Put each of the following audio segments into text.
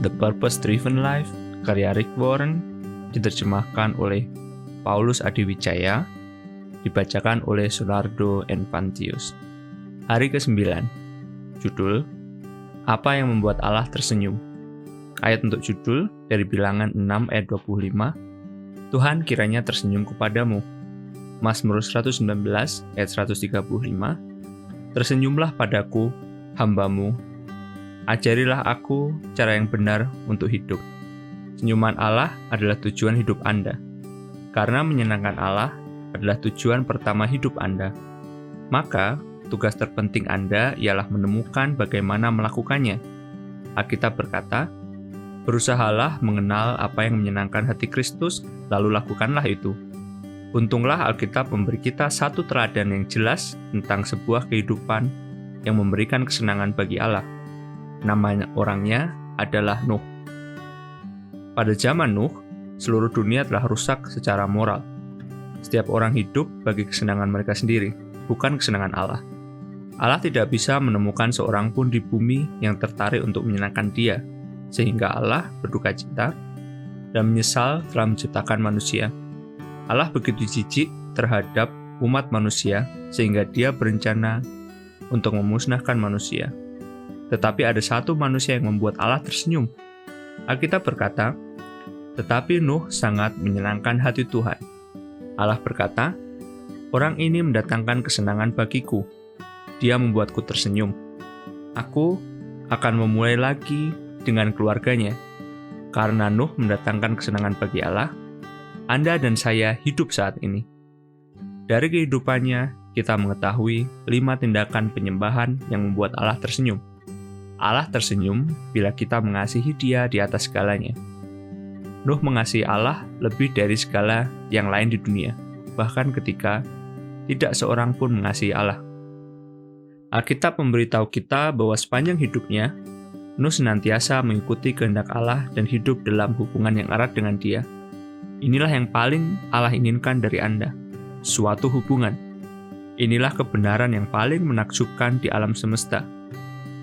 The Purpose Driven Life, karya Rick Warren, diterjemahkan oleh Paulus Adiwijaya, dibacakan oleh Solardo Enfantius. Hari ke-9, judul, Apa yang membuat Allah tersenyum? Ayat untuk judul dari Bilangan 6 ayat 25, Tuhan kiranya tersenyum kepadamu. Mazmur 119 ayat 135, Tersenyumlah padaku, hamba-Mu. Ajarilah aku cara yang benar untuk hidup. Senyuman Allah adalah tujuan hidup Anda. Karena menyenangkan Allah adalah tujuan pertama hidup Anda. Maka, tugas terpenting Anda ialah menemukan bagaimana melakukannya. Alkitab berkata, berusahalah mengenal apa yang menyenangkan hati Kristus, lalu lakukanlah itu. Untunglah Alkitab memberi kita satu teladan yang jelas tentang sebuah kehidupan yang memberikan kesenangan bagi Allah. Nama orangnya adalah Nuh. Pada zaman Nuh, seluruh dunia telah rusak secara moral. Setiap orang hidup bagi kesenangan mereka sendiri, bukan kesenangan Allah. Allah tidak bisa menemukan seorang pun di bumi yang tertarik untuk menyenangkan Dia, sehingga Allah berduka cita dan menyesal telah menciptakan manusia. Allah begitu jijik terhadap umat manusia sehingga Dia berencana untuk memusnahkan manusia. Tetapi ada satu manusia yang membuat Allah tersenyum. Alkitab berkata, tetapi Nuh sangat menyenangkan hati Tuhan. Allah berkata, orang ini mendatangkan kesenangan bagiku. Dia membuatku tersenyum. Aku akan memulai lagi dengan keluarganya. Karena Nuh mendatangkan kesenangan bagi Allah, Anda dan saya hidup saat ini. Dari kehidupannya, kita mengetahui 5 tindakan penyembahan yang membuat Allah tersenyum. Allah tersenyum bila kita mengasihi Dia di atas segalanya. Nuh mengasihi Allah lebih dari segala yang lain di dunia, bahkan ketika tidak seorang pun mengasihi Allah. Alkitab memberitahu kita bahwa sepanjang hidupnya, Nuh senantiasa mengikuti kehendak Allah dan hidup dalam hubungan yang erat dengan Dia. Inilah yang paling Allah inginkan dari Anda, suatu hubungan. Inilah kebenaran yang paling menakjubkan di alam semesta,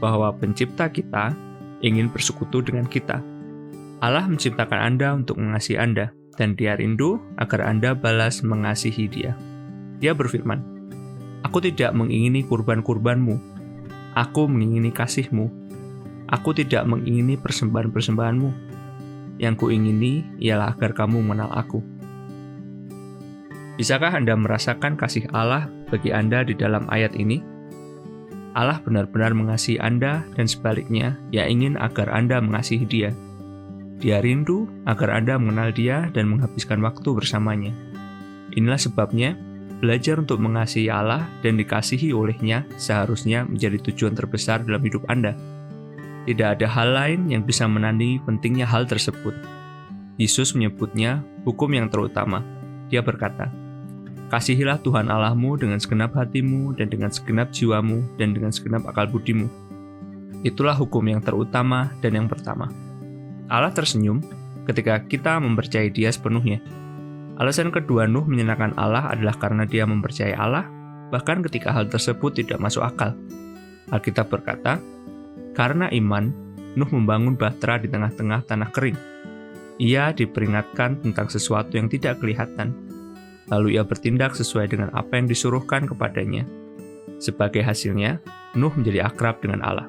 bahwa pencipta kita ingin bersekutu dengan kita. Allah menciptakan Anda untuk mengasihi Anda, dan Dia rindu agar Anda balas mengasihi Dia. Dia berfirman, Aku tidak mengingini kurban-kurbanmu, Aku mengingini kasih-Mu. Aku tidak mengingini persembahan-persembahanmu. Yang kuingini ialah agar kamu mengenal Aku. Bisakah Anda merasakan kasih Allah bagi Anda di dalam ayat ini? Allah benar-benar mengasihi Anda dan sebaliknya, Ia ingin agar Anda mengasihi Dia. Dia rindu agar Anda mengenal Dia dan menghabiskan waktu bersamanya. Inilah sebabnya, belajar untuk mengasihi Allah dan dikasihi olehnya seharusnya menjadi tujuan terbesar dalam hidup Anda. Tidak ada hal lain yang bisa menandingi pentingnya hal tersebut. Yesus menyebutnya hukum yang terutama. Dia berkata, Kasihilah Tuhan Allahmu dengan segenap hatimu dan dengan segenap jiwamu dan dengan segenap akal budimu. Itulah hukum yang terutama dan yang pertama. Allah tersenyum ketika kita mempercayai Dia sepenuhnya. Alasan kedua Nuh menyenangkan Allah adalah karena dia mempercayai Allah, bahkan ketika hal tersebut tidak masuk akal. Alkitab berkata, karena iman, Nuh membangun bahtera di tengah-tengah tanah kering. Ia diperingatkan tentang sesuatu yang tidak kelihatan. Lalu ia bertindak sesuai dengan apa yang disuruhkan kepadanya. Sebagai hasilnya, Nuh menjadi akrab dengan Allah.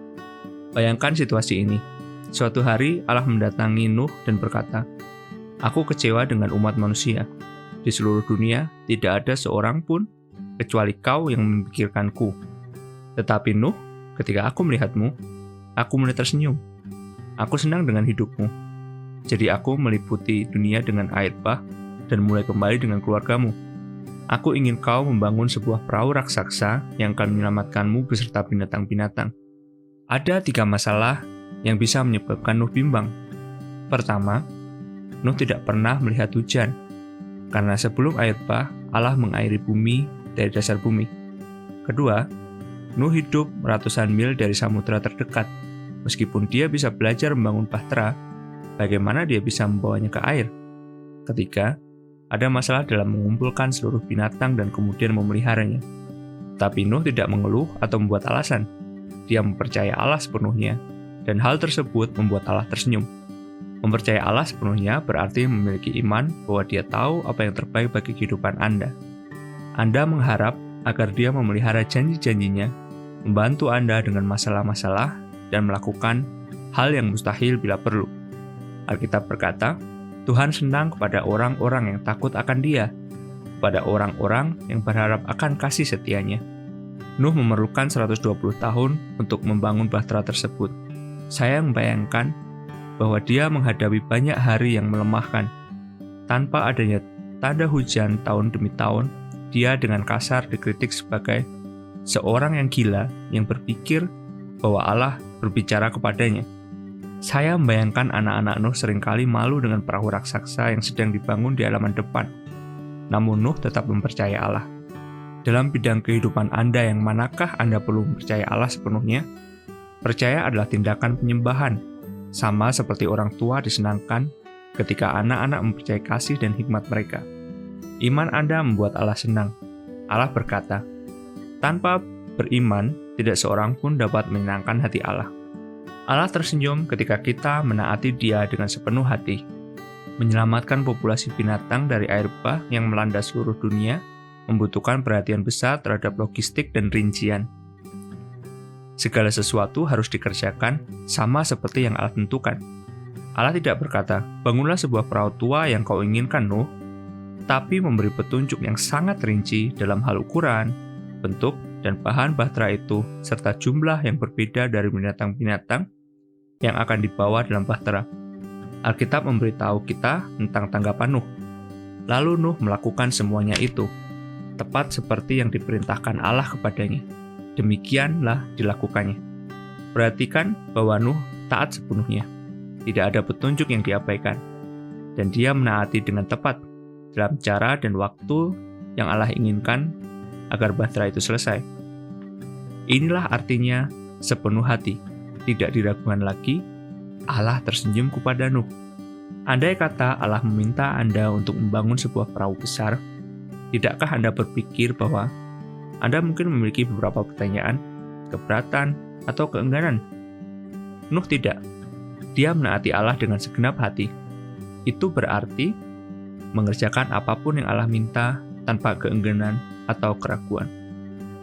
Bayangkan situasi ini. Suatu hari Allah mendatangi Nuh dan berkata, Aku kecewa dengan umat manusia. Di seluruh dunia tidak ada seorang pun kecuali kau yang memikirkanku. Tetapi Nuh, ketika aku melihatmu, aku mulai tersenyum. Aku senang dengan hidupmu. Jadi aku meliputi dunia dengan air bah dan mulai kembali dengan keluargamu. Aku ingin kau membangun sebuah perahu raksasa yang akan menyelamatkanmu beserta binatang-binatang. Ada 3 masalah yang bisa menyebabkan Nuh bimbang. Pertama, Nuh tidak pernah melihat hujan, karena sebelum air bah, Allah mengairi bumi dari dasar bumi. Kedua, Nuh hidup ratusan mil dari samudera terdekat. Meskipun dia bisa belajar membangun bahtera, bagaimana dia bisa membawanya ke air? Ketiga, ada masalah dalam mengumpulkan seluruh binatang dan kemudian memeliharanya. Tapi Nuh tidak mengeluh atau membuat alasan. Dia mempercayai Allah sepenuhnya. Dan hal tersebut membuat Allah tersenyum. Mempercayai Allah sepenuhnya berarti memiliki iman bahwa Dia tahu apa yang terbaik bagi kehidupan Anda. Anda mengharap agar Dia memelihara janji-janjinya, membantu Anda dengan masalah-masalah, dan melakukan hal yang mustahil bila perlu. Alkitab berkata, Tuhan senang kepada orang-orang yang takut akan Dia, kepada orang-orang yang berharap akan kasih setianya. Nuh memerlukan 120 tahun untuk membangun bahtera tersebut. Saya membayangkan bahwa dia menghadapi banyak hari yang melemahkan. Tanpa adanya tanda hujan tahun demi tahun, dia dengan kasar dikritik sebagai seorang yang gila yang berpikir bahwa Allah berbicara kepadanya. Saya membayangkan anak-anak Nuh seringkali malu dengan perahu raksasa yang sedang dibangun di halaman depan. Namun Nuh tetap mempercayai Allah. Dalam bidang kehidupan Anda yang manakah Anda perlu mempercayai Allah sepenuhnya? Percaya adalah tindakan penyembahan, sama seperti orang tua disenangkan ketika anak-anak mempercayai kasih dan hikmat mereka. Iman Anda membuat Allah senang. Allah berkata, tanpa beriman, tidak seorang pun dapat menyenangkan hati Allah. Allah tersenyum ketika kita menaati Dia dengan sepenuh hati. Menyelamatkan populasi binatang dari air bah yang melanda seluruh dunia membutuhkan perhatian besar terhadap logistik dan rincian. Segala sesuatu harus dikerjakan sama seperti yang Allah tentukan. Allah tidak berkata, bangunlah sebuah perahu tua yang kau inginkan, Nuh, tapi memberi petunjuk yang sangat rinci dalam hal ukuran, bentuk, dan bahan bahtera itu, serta jumlah yang berbeda dari binatang-binatang yang akan dibawa dalam bahtera. Alkitab memberitahu kita tentang tanggapan Nuh. Lalu Nuh melakukan semuanya itu, tepat seperti yang diperintahkan Allah kepadanya. Demikianlah dilakukannya. Perhatikan bahwa Nuh taat sepenuhnya. Tidak ada petunjuk yang diabaikan. Dan dia menaati dengan tepat dalam cara dan waktu yang Allah inginkan agar bahtera itu selesai. Inilah artinya sepenuh hati. Tidak diragukan lagi, Allah tersenyum kepada Nuh. Andai kata Allah meminta Anda untuk membangun sebuah perahu besar, tidakkah Anda berpikir bahwa Anda mungkin memiliki beberapa pertanyaan, keberatan, atau keengganan? Nuh tidak. Dia menaati Allah dengan segenap hati. Itu berarti mengerjakan apapun yang Allah minta tanpa keengganan atau keraguan.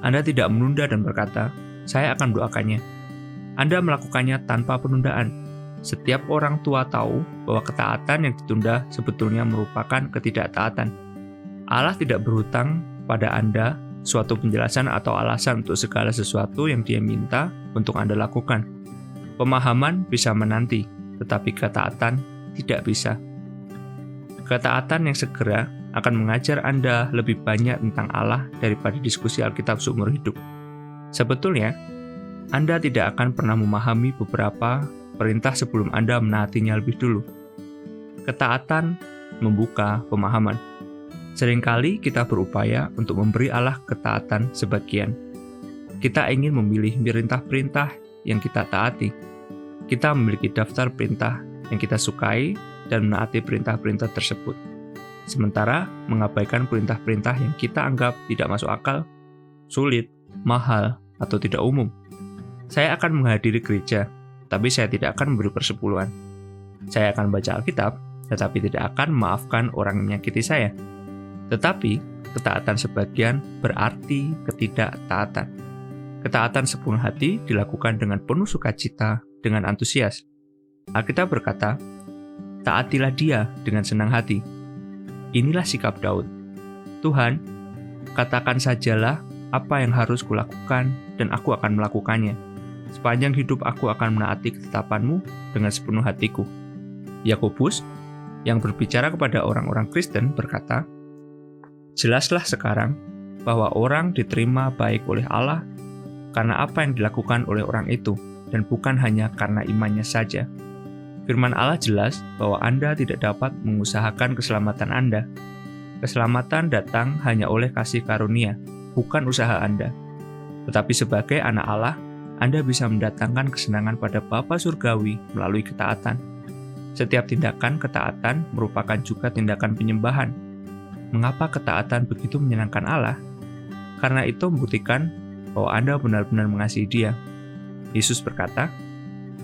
Anda tidak menunda dan berkata, saya akan doakannya. Anda melakukannya tanpa penundaan. Setiap orang tua tahu bahwa ketaatan yang ditunda sebetulnya merupakan ketidaktaatan. Allah tidak berhutang pada Anda suatu penjelasan atau alasan untuk segala sesuatu yang Dia minta untuk Anda lakukan. Pemahaman bisa menanti, tetapi ketaatan tidak bisa. Ketaatan yang segera akan mengajar Anda lebih banyak tentang Allah daripada diskusi Alkitab seumur hidup. Sebetulnya, Anda tidak akan pernah memahami beberapa perintah sebelum Anda menaatinya lebih dulu. Ketaatan membuka pemahaman. Seringkali kita berupaya untuk memberi Allah ketaatan sebagian. Kita ingin memilih perintah-perintah yang kita taati. Kita memiliki daftar perintah yang kita sukai dan menaati perintah-perintah tersebut. Sementara mengabaikan perintah-perintah yang kita anggap tidak masuk akal, sulit, mahal, atau tidak umum. Saya akan menghadiri gereja, tapi saya tidak akan memberi persepuluhan. Saya akan baca Alkitab, tetapi tidak akan memaafkan orang yang menyakiti saya. Tetapi, ketaatan sebagian berarti ketidaktaatan. Ketaatan sepenuh hati dilakukan dengan penuh sukacita, dengan antusias. Alkitab berkata, taatilah Dia dengan senang hati. Inilah sikap Daud. Tuhan, katakan sajalah apa yang harus kulakukan, dan aku akan melakukannya. Sepanjang hidup aku akan menaati ketetapan-Mu dengan sepenuh hatiku. Yakobus, yang berbicara kepada orang-orang Kristen, berkata, jelaslah sekarang bahwa orang diterima baik oleh Allah karena apa yang dilakukan oleh orang itu, dan bukan hanya karena imannya saja. Firman Allah jelas bahwa Anda tidak dapat mengusahakan keselamatan Anda. Keselamatan datang hanya oleh kasih karunia, bukan usaha Anda. Tetapi sebagai anak Allah, Anda bisa mendatangkan kesenangan pada Bapa Surgawi melalui ketaatan. Setiap tindakan ketaatan merupakan juga tindakan penyembahan. Mengapa ketaatan begitu menyenangkan Allah? Karena itu membuktikan bahwa Anda benar-benar mengasihi Dia. Yesus berkata,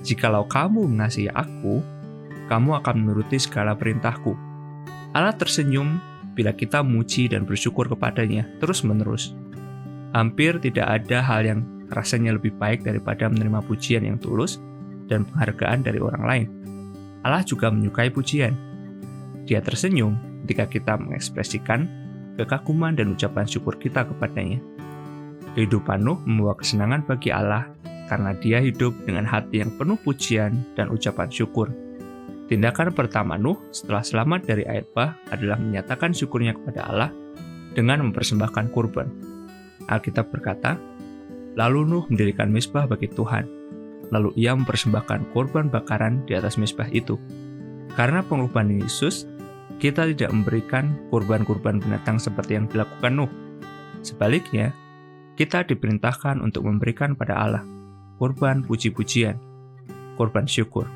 Jikalau kamu mengasihi aku, kamu akan menuruti segala perintahku. Allah tersenyum bila kita memuji dan bersyukur kepadanya terus-menerus. Hampir tidak ada hal yang rasanya lebih baik daripada menerima pujian yang tulus dan penghargaan dari orang lain. Allah juga menyukai pujian. Dia tersenyum ketika kita mengekspresikan kekaguman dan ucapan syukur kita kepadanya. Kehidupan Nuh membawa kesenangan bagi Allah karena dia hidup dengan hati yang penuh pujian dan ucapan syukur. Tindakan pertama Nuh setelah selamat dari air bah adalah menyatakan syukurnya kepada Allah dengan mempersembahkan kurban. Alkitab berkata, lalu Nuh mendirikan mezbah bagi Tuhan. Lalu ia mempersembahkan korban bakaran di atas mezbah itu. Karena pengorbanan Yesus, kita tidak memberikan kurban-kurban binatang seperti yang dilakukan Nuh. Sebaliknya, kita diperintahkan untuk memberikan pada Allah korban puji-pujian, korban syukur.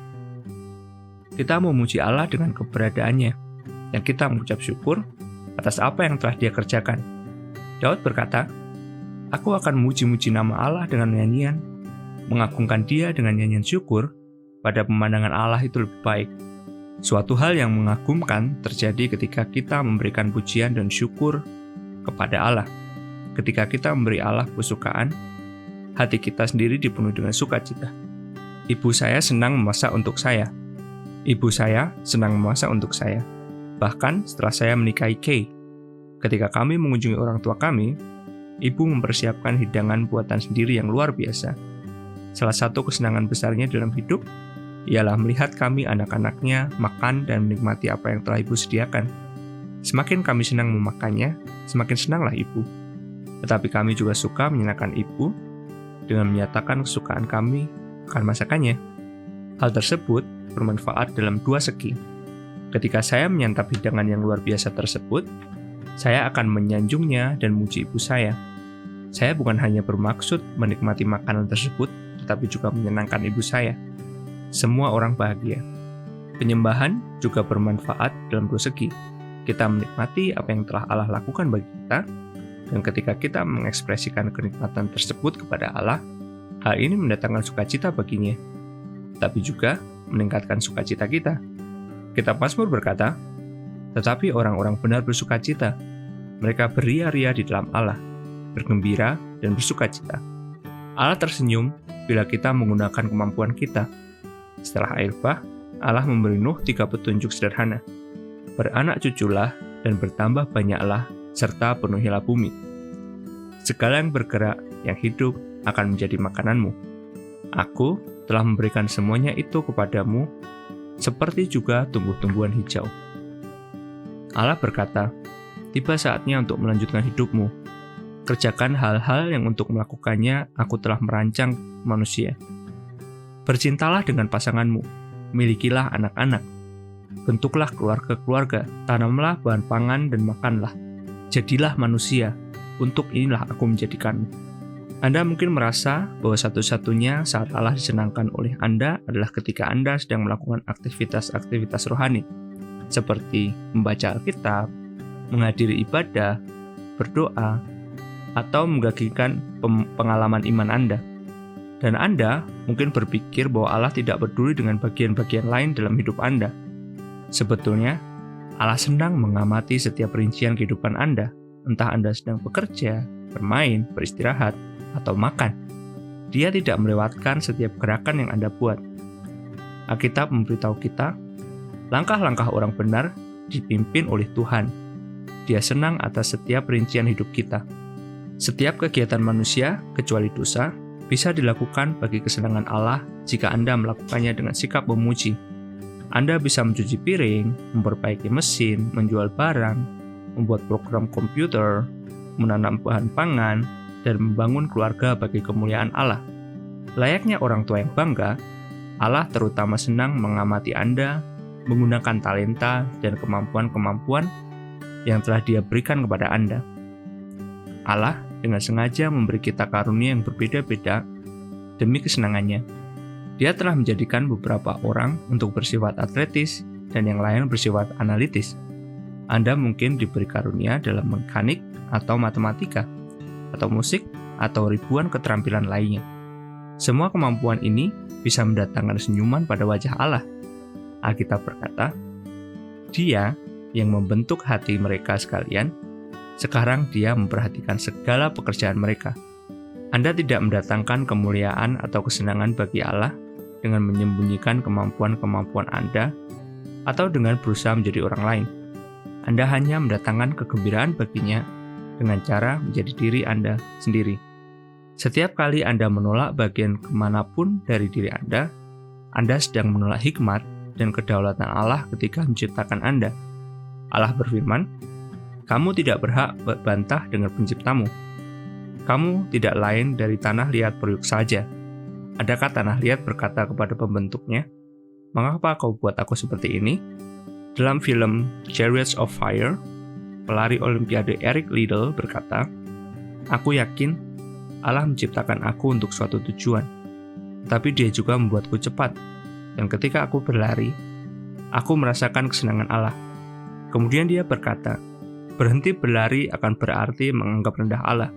Kita memuji Allah dengan keberadaannya, dan kita mengucap syukur atas apa yang telah dia kerjakan. Daud berkata, aku akan memuji-muji nama Allah dengan nyanyian, mengagungkan dia dengan nyanyian syukur, pada pemandangan Allah itu lebih baik. Suatu hal yang mengagumkan terjadi ketika kita memberikan pujian dan syukur kepada Allah. Ketika kita memberi Allah kesukaan, hati kita sendiri dipenuhi dengan sukacita. Ibu saya senang memasak untuk saya. Ibu saya senang memasak untuk saya. Bahkan setelah saya menikahi Kay, ketika kami mengunjungi orang tua kami, ibu mempersiapkan hidangan buatan sendiri yang luar biasa. Salah satu kesenangan besarnya dalam hidup ialah melihat kami anak-anaknya makan dan menikmati apa yang telah ibu sediakan. Semakin kami senang memakannya, semakin senanglah ibu. Tetapi kami juga suka menyenangkan ibu dengan menyatakan kesukaan kami akan masakannya. Hal tersebut bermanfaat dalam dua segi. Ketika saya menyantap hidangan yang luar biasa tersebut, saya akan menyanjungnya dan memuji ibu saya. Saya bukan hanya bermaksud menikmati makanan tersebut, tetapi juga menyenangkan ibu saya. Semua orang bahagia. Penyembahan juga bermanfaat dalam dua segi. Kita menikmati apa yang telah Allah lakukan bagi kita, dan ketika kita mengekspresikan kenikmatan tersebut kepada Allah, hal ini mendatangkan sukacita baginya, tapi juga meningkatkan sukacita kita. Kitab Mazmur berkata, tetapi orang-orang benar bersukacita. Mereka beria-ria di dalam Allah, bergembira dan bersukacita. Allah tersenyum bila kita menggunakan kemampuan kita. Setelah air bah, Allah memberi Nuh 3 petunjuk sederhana. Beranak cuculah dan bertambah banyaklah, serta penuhilah bumi. Segala yang bergerak, yang hidup, akan menjadi makananmu. Aku telah memberikan semuanya itu kepadamu, seperti juga tumbuh-tumbuhan hijau. Allah berkata, tiba saatnya untuk melanjutkan hidupmu. Kerjakan hal-hal yang untuk melakukannya aku telah merancang manusia. Bercintalah dengan pasanganmu, milikilah anak-anak, bentuklah keluarga-keluarga, tanamlah bahan pangan dan makanlah. Jadilah manusia, untuk inilah aku menjadikanmu. Anda mungkin merasa bahwa satu-satunya saat Allah disenangkan oleh Anda adalah ketika Anda sedang melakukan aktivitas-aktivitas rohani, seperti membaca Alkitab, menghadiri ibadah, berdoa, atau membagikan pengalaman iman Anda. Dan Anda mungkin berpikir bahwa Allah tidak peduli dengan bagian-bagian lain dalam hidup Anda. Sebetulnya, Allah senang mengamati setiap rincian kehidupan Anda, entah Anda sedang bekerja, bermain, beristirahat, atau makan. Dia tidak melewatkan setiap gerakan yang Anda buat. Alkitab memberitahu kita, langkah-langkah orang benar dipimpin oleh Tuhan. Dia senang atas setiap rincian hidup kita. Setiap kegiatan manusia, kecuali dosa, bisa dilakukan bagi kesenangan Allah jika Anda melakukannya dengan sikap memuji. Anda bisa mencuci piring, memperbaiki mesin, menjual barang, membuat program komputer, menanam bahan pangan, dan membangun keluarga bagi kemuliaan Allah. Layaknya orang tua yang bangga, Allah terutama senang mengamati Anda menggunakan talenta dan kemampuan-kemampuan yang telah Dia berikan kepada Anda. Allah dengan sengaja memberi kita karunia yang berbeda-beda demi kesenangannya. Dia telah menjadikan beberapa orang untuk bersifat atletis dan yang lain bersifat analitis. Anda mungkin diberi karunia dalam mekanik atau matematika, atau musik, atau ribuan keterampilan lainnya. Semua kemampuan ini bisa mendatangkan senyuman pada wajah Allah. Alkitab berkata, Dia yang membentuk hati mereka sekalian, sekarang Dia memperhatikan segala pekerjaan mereka. Anda tidak mendatangkan kemuliaan atau kesenangan bagi Allah dengan menyembunyikan kemampuan-kemampuan Anda atau dengan berusaha menjadi orang lain. Anda hanya mendatangkan kegembiraan baginya dengan cara menjadi diri Anda sendiri. Setiap kali Anda menolak bagian kemanapun dari diri Anda sedang menolak hikmat dan kedaulatan Allah ketika menciptakan Anda. Allah berfirman, "Kamu tidak berhak berbantah dengan penciptamu. Kamu tidak lain dari tanah liat periuk saja." Adakah tanah liat berkata kepada pembentuknya, "Mengapa kau buat aku seperti ini?" Dalam film Chariots of Fire, pelari Olimpiade Eric Liddell berkata, "Aku yakin Allah menciptakan aku untuk suatu tujuan, tetapi Dia juga membuatku cepat, dan ketika aku berlari, aku merasakan kesenangan Allah." Kemudian dia berkata, "Berhenti berlari akan berarti menganggap rendah Allah.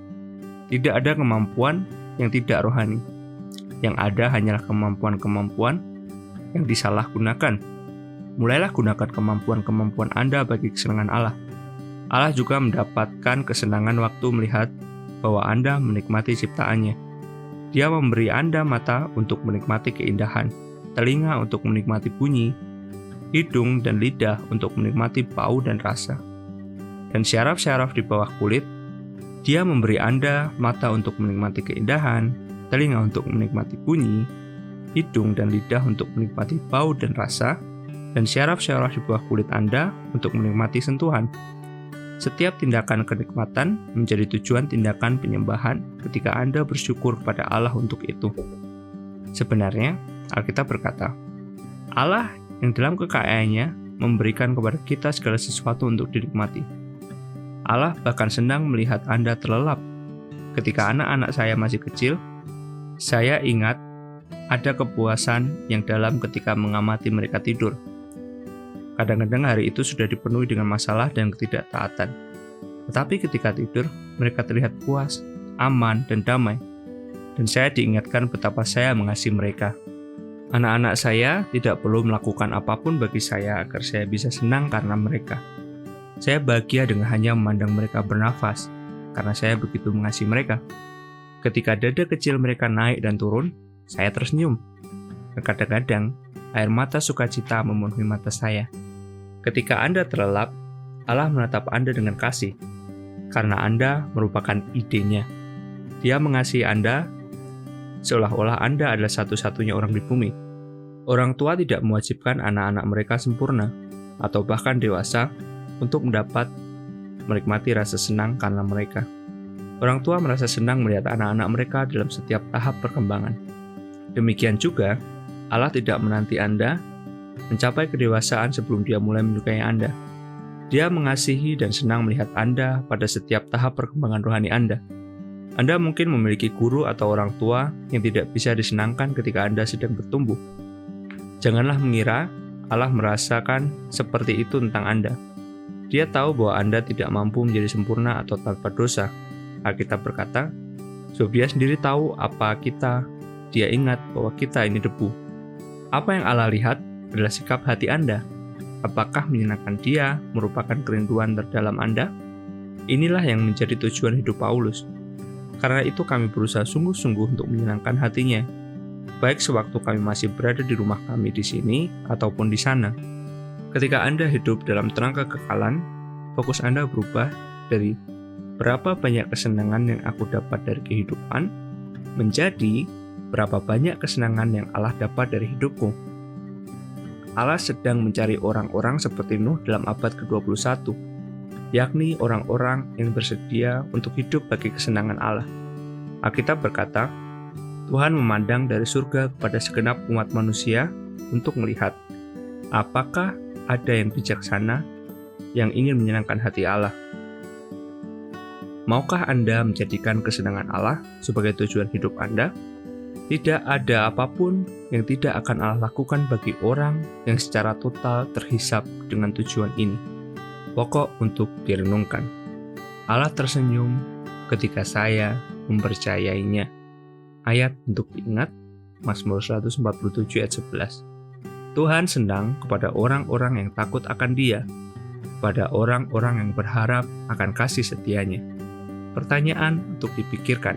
Tidak ada kemampuan yang tidak rohani. Yang ada hanyalah kemampuan-kemampuan yang disalahgunakan. Mulailah gunakan kemampuan-kemampuan Anda bagi kesenangan Allah. Allah juga mendapatkan kesenangan waktu melihat bahwa Anda menikmati ciptaannya. Dia memberi Anda mata untuk menikmati keindahan, telinga untuk menikmati bunyi, hidung dan lidah untuk menikmati bau dan rasa, dan syaraf-syaraf di bawah kulit. Dia memberi Anda mata untuk menikmati keindahan, telinga untuk menikmati bunyi, hidung dan lidah untuk menikmati bau dan rasa, dan syaraf-syaraf di bawah kulit Anda untuk menikmati sentuhan. Setiap tindakan kenikmatan menjadi tujuan tindakan penyembahan ketika Anda bersyukur kepada Allah untuk itu. Sebenarnya, Alkitab berkata, Allah yang dalam kekayaannya memberikan kepada kita segala sesuatu untuk dinikmati. Allah bahkan senang melihat Anda terlelap. Ketika anak-anak saya masih kecil, saya ingat ada kepuasan yang dalam ketika mengamati mereka tidur. Kadang-kadang hari itu sudah dipenuhi dengan masalah dan ketidaktaatan. Tetapi ketika tidur, mereka terlihat puas, aman, dan damai. Dan saya diingatkan betapa saya mengasihi mereka. Anak-anak saya tidak perlu melakukan apapun bagi saya agar saya bisa senang karena mereka. Saya bahagia dengan hanya memandang mereka bernafas, karena saya begitu mengasihi mereka. Ketika dada kecil mereka naik dan turun, saya tersenyum. Kadang-kadang, air mata sukacita memenuhi mata saya. Ketika Anda terlelap, Allah menatap Anda dengan kasih, karena Anda merupakan idenya. Dia mengasihi Anda seolah-olah Anda adalah satu-satunya orang di bumi. Orang tua tidak mewajibkan anak-anak mereka sempurna, atau bahkan dewasa, untuk mendapat menikmati rasa senang karena mereka. Orang tua merasa senang melihat anak-anak mereka dalam setiap tahap perkembangan. Demikian juga, Allah tidak menanti Anda mencapai kedewasaan sebelum Dia mulai menyukai Anda. Dia mengasihi dan senang melihat Anda pada setiap tahap perkembangan rohani Anda. Anda mungkin memiliki guru atau orang tua yang tidak bisa disenangkan ketika Anda sedang bertumbuh. Janganlah mengira Allah merasakan seperti itu tentang Anda. Dia tahu bahwa Anda tidak mampu menjadi sempurna atau tanpa dosa. Alkitab berkata, sebab Dia sendiri tahu apa kita. Dia ingat bahwa kita ini debu. Apa yang Allah lihat adalah sikap hati Anda. Apakah menyenangkan Dia merupakan kerinduan terdalam Anda? Inilah yang menjadi tujuan hidup Paulus. Karena itu kami berusaha sungguh-sungguh untuk menyenangkan hatinya, baik sewaktu kami masih berada di rumah kami di sini ataupun di sana. Ketika Anda hidup dalam terang kekekalan, fokus Anda berubah dari berapa banyak kesenangan yang aku dapat dari kehidupan menjadi berapa banyak kesenangan yang Allah dapat dari hidupku. Allah sedang mencari orang-orang seperti Nuh dalam abad ke-21, yakni orang-orang yang bersedia untuk hidup bagi kesenangan Allah. Alkitab berkata, Tuhan memandang dari surga kepada segenap umat manusia untuk melihat apakah ada yang bijaksana yang ingin menyenangkan hati Allah. Maukah Anda menjadikan kesenangan Allah sebagai tujuan hidup Anda? Tidak ada apapun yang tidak akan Allah lakukan bagi orang yang secara total terhisap dengan tujuan ini. Pokok untuk direnungkan. Allah tersenyum ketika saya mempercayainya. Ayat untuk diingat, Mazmur 147 ayat 11. Tuhan senang kepada orang-orang yang takut akan Dia, kepada orang-orang yang berharap akan kasih setianya. Pertanyaan untuk dipikirkan,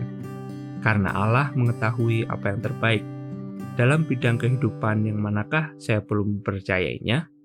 karena Allah mengetahui apa yang terbaik. Dalam bidang kehidupan yang manakah saya perlu mempercayainya?